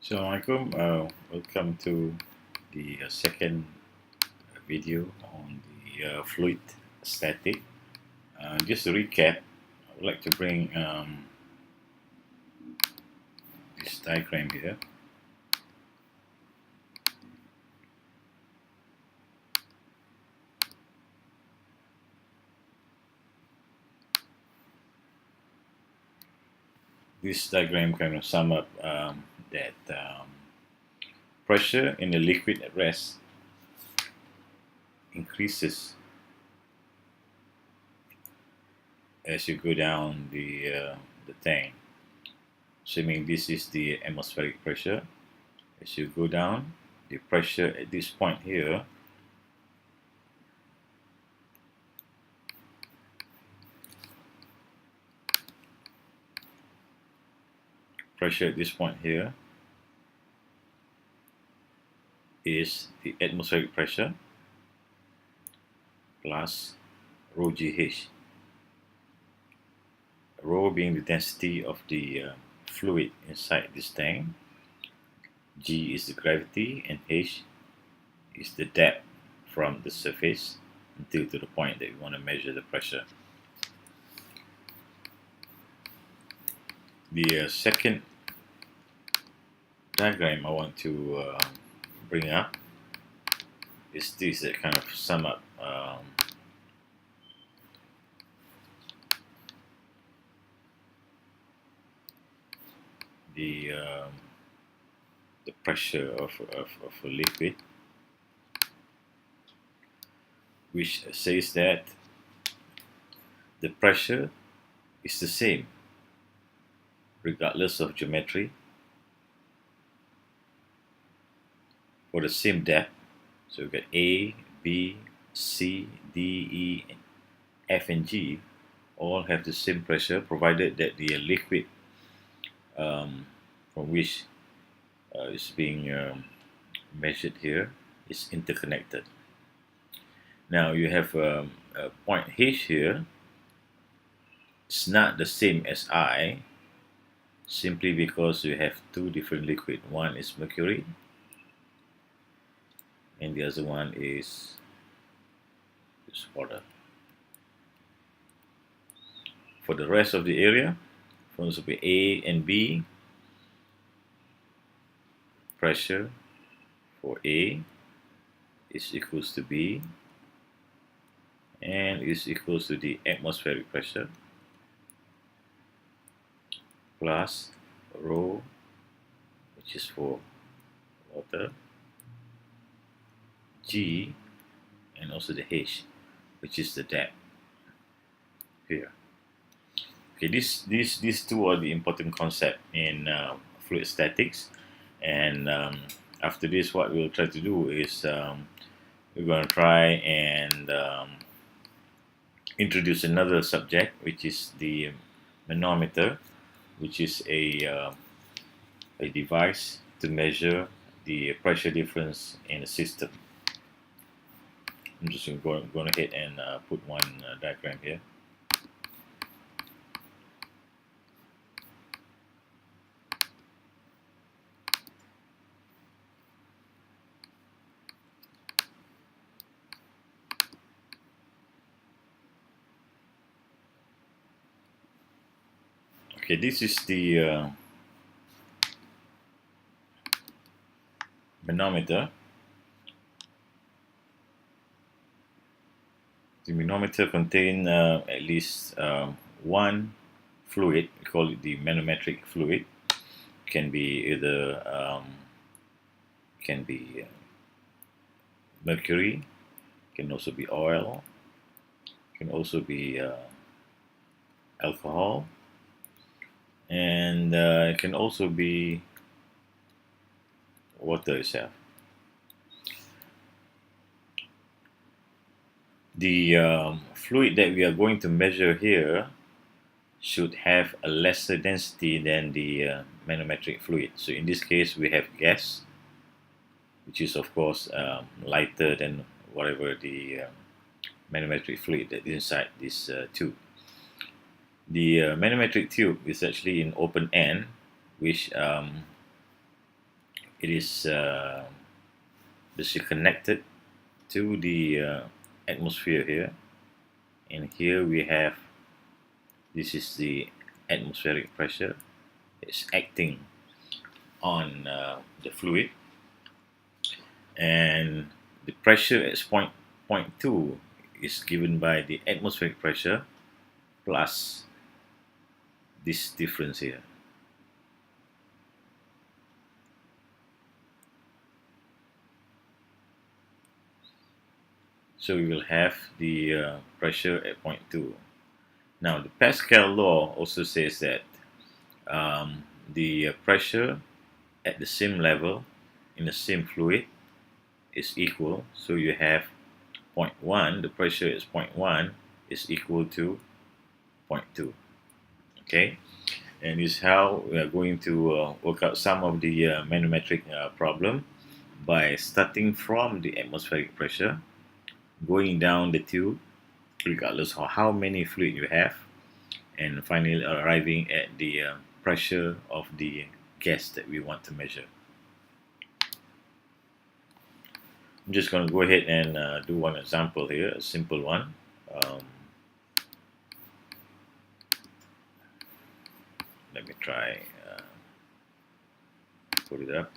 Assalamualaikum. Welcome to the second video on the fluid static. Just to recap, I would like to bring this diagram here. This diagram kind of sum up that pressure in the liquid at rest increases as you go down the tank. Assuming this is the atmospheric pressure, as you go down, the pressure at this point here is the atmospheric pressure plus rho GH. Rho being the density of the fluid inside this tank, G is the gravity, and H is the depth from the surface until to the point that we want to measure the pressure. The second diagram I want to bring up is this that kind of sum up the pressure of a liquid, which says that the pressure is the same regardless of geometry for the same depth. So we get A, B, C, D, E, F and G all have the same pressure, provided that the liquid from which is being measured here is interconnected. Now you have a point H here. It's not the same as I, simply because you have two different liquid. One is mercury and the other one is water. For the rest of the area, for instance, A and B, pressure for A is equals to B and is equals to the atmospheric pressure plus rho, which is for water, G, and also the H, which is the depth here. Okay, these two are the important concept in fluid statics, and after this, what we'll try to do is we're going to try and introduce another subject, which is the manometer, which is a device to measure the pressure difference in a system. I'm just going ahead and put one diagram here. Okay, this is the manometer. The manometer contains at least one fluid. We call it the manometric fluid. Can be either mercury, can also be oil, can also be alcohol, and it can also be water itself. The fluid that we are going to measure here should have a lesser density than the manometric fluid. So in this case, we have gas, which is of course lighter than whatever the manometric fluid that is inside this tube. The manometric tube is actually in open end, which it is basically connected to the atmosphere here, and here we have, this is the atmospheric pressure. It's acting on the fluid, and the pressure at point 2 is given by the atmospheric pressure plus this difference here. So we will have the pressure at point 2. Now the Pascal law also says that the pressure at the same level in the same fluid is equal. So you have point 1, the pressure is point 1 is equal to point 2. Okay, and this is how we are going to work out some of the manometric problem by starting from the atmospheric pressure, going down the tube regardless of how many fluid you have, and finally arriving at the pressure of the gas that we want to measure. I'm just going to go ahead and do one example here, a simple one. Let me try put it up.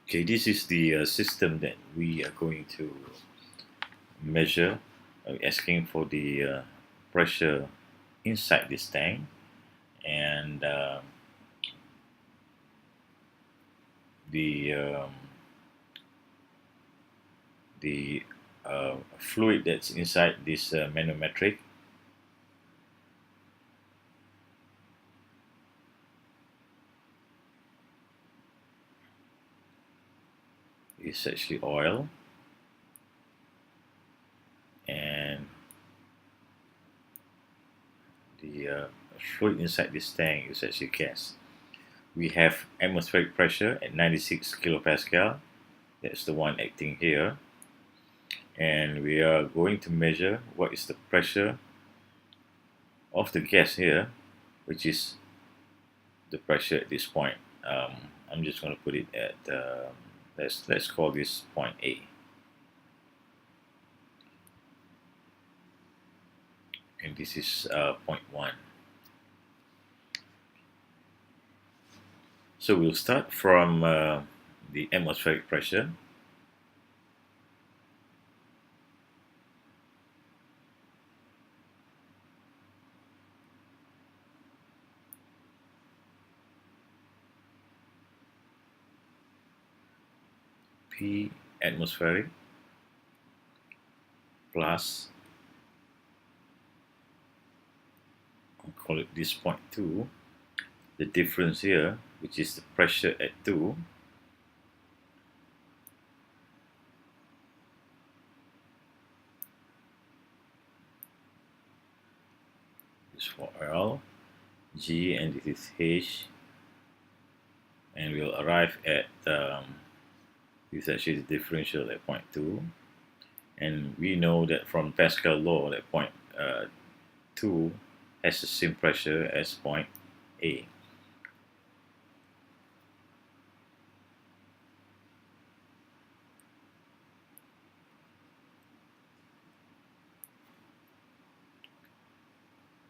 Okay, this is the system that we are going to measure, asking for the pressure inside this tank, and the fluid that's inside this manometric. Is actually oil, and the fluid inside this tank is actually gas. We have atmospheric pressure at 96 kilopascal. That's the one acting here, and we are going to measure what is the pressure of the gas here, which is the pressure at this point. I'm just going to put it at let's call this point A. And this is point 1. So we'll start from the atmospheric pressure. P atmospheric plus, I'll call it this point 2, the difference here, which is the pressure at 2, is for L, G, and this is H, and we'll arrive at this is actually the differential at point 2, and we know that from Pascal law that point 2 has the same pressure as point A.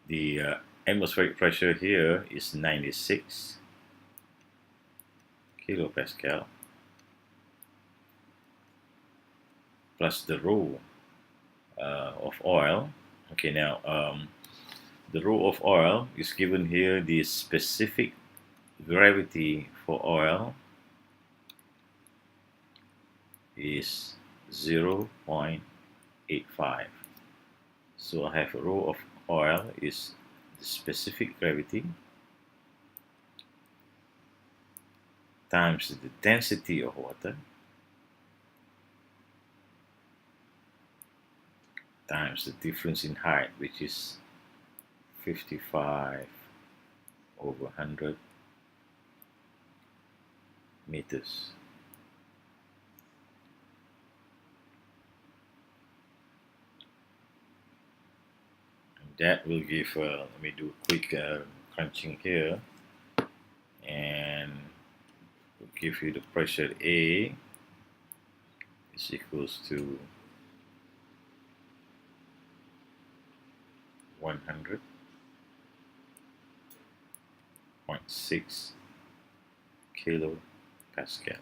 The atmospheric pressure here is 96 kilopascal plus the rho of oil. Okay, now the rho of oil is given here. The specific gravity for oil is 0.85. So I have a rho of oil is the specific gravity times the density of water times the difference in height, which is 55 over 100 meters. And that will give, let me do a quick crunching here, and will give you the pressure A is equals to 100.6 kilopascal.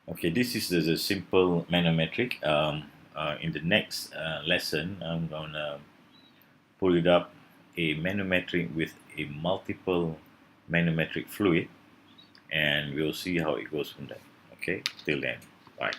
Okay, this is the simple manometric. In the next lesson, I'm gonna pull it up a manometric with a multiple manometric fluid, and we'll see how it goes from there. Okay, till then, bye.